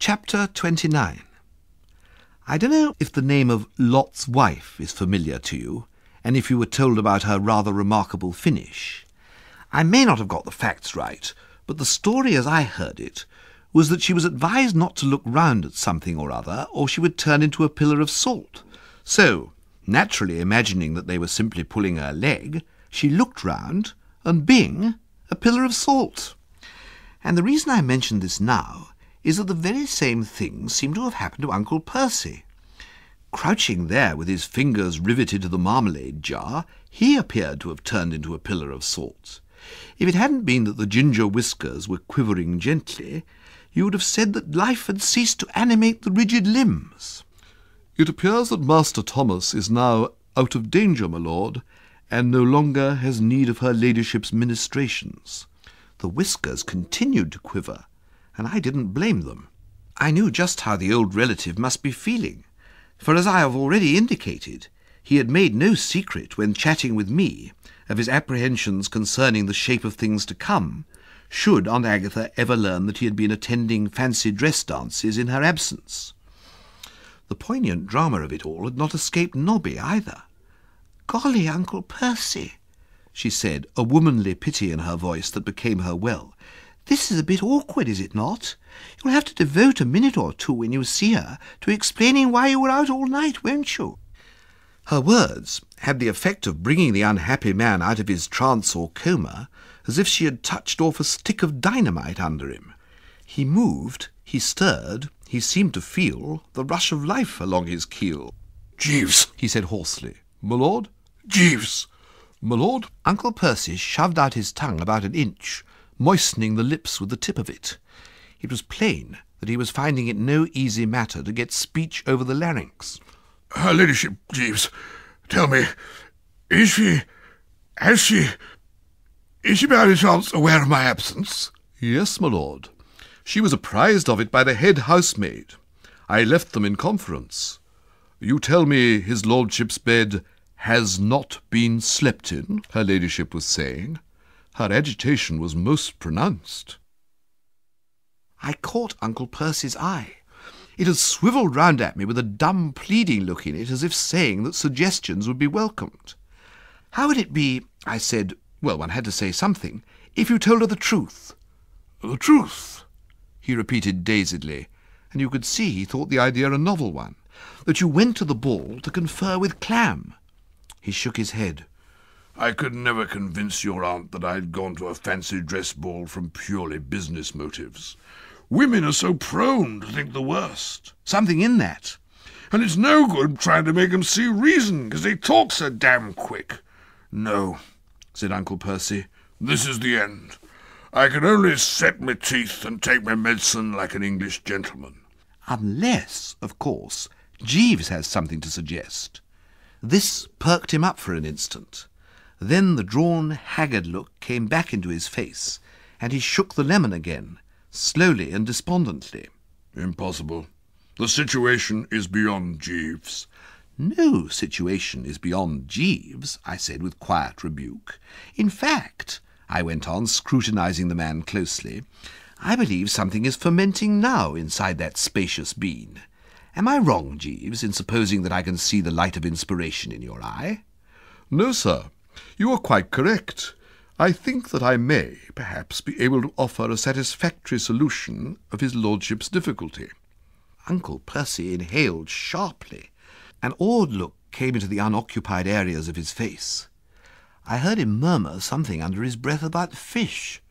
Chapter 29. I don't know if the name of Lot's wife is familiar to you, and if you were told about her rather remarkable finish. I may not have got the facts right, but the story as I heard it was that she was advised not to look round at something or other, or she would turn into a pillar of salt. So, naturally imagining that they were simply pulling her leg, she looked round, and bing, a pillar of salt. And the reason I mention this now is that the very same thing seemed to have happened to Uncle Percy. Crouching there with his fingers riveted to the marmalade jar, he appeared to have turned into a pillar of salt. If it hadn't been that the ginger whiskers were quivering gently, you would have said that life had ceased to animate the rigid limbs. "It appears that Master Thomas is now out of danger, my lord, and no longer has need of her ladyship's ministrations." The whiskers continued to quiver, and I didn't blame them. I knew just how the old relative must be feeling, for as I have already indicated, he had made no secret when chatting with me of his apprehensions concerning the shape of things to come, should Aunt Agatha ever learn that he had been attending fancy dress dances in her absence. The poignant drama of it all had not escaped Nobby either. "Golly, Uncle Percy," she said, a womanly pity in her voice that became her well. "This is a bit awkward, is it not? You'll have to devote a minute or two when you see her to explaining why you were out all night, won't you?" Her words had the effect of bringing the unhappy man out of his trance or coma, as if she had touched off a stick of dynamite under him. He moved, he stirred, he seemed to feel the rush of life along his keel. "Jeeves," he said hoarsely. "My lord?" "Jeeves." "My lord?" Uncle Percy shoved out his tongue about an inch, moistening the lips with the tip of it. It was plain that he was finding it no easy matter to get speech over the larynx. "Her ladyship, Jeeves, tell me, is she by any chance aware of my absence?" "Yes, my lord. She was apprised of it by the head housemaid. I left them in conference. You tell me his lordship's bed has not been slept in," her ladyship was saying. Her agitation was most pronounced. I caught Uncle Percy's eye. It had swivelled round at me with a dumb pleading look in it, as if saying that suggestions would be welcomed. "How would it be," I said, well, one had to say something, "if you told her the truth?" "The truth?" he repeated dazedly, and you could see he thought the idea a novel one, "that you went to the ball to confer with Clam." He shook his head. "I could never convince your aunt that I'd gone to a fancy dress ball from purely business motives. Women are so prone to think the worst." "Something in that." "And it's no good trying to make 'em see reason, 'cause they talk so damn quick. No," said Uncle Percy, "this is the end. I can only set my teeth and take my medicine like an English gentleman." Unless, of course, Jeeves has something to suggest. This perked him up for an instant. Then the drawn, haggard look came back into his face, and he shook the lemon again, slowly and despondently. "Impossible. The situation is beyond Jeeves." "No situation is beyond Jeeves," I said with quiet rebuke. "In fact," I went on, scrutinizing the man closely, "I believe something is fermenting now inside that spacious bean. Am I wrong, Jeeves, in supposing that I can see the light of inspiration in your eye?" "No, sir. You are quite correct. I think that I may, perhaps, be able to offer a satisfactory solution of his lordship's difficulty." Uncle Percy inhaled sharply. An awed look came into the unoccupied areas of his face. I heard him murmur something under his breath about fish.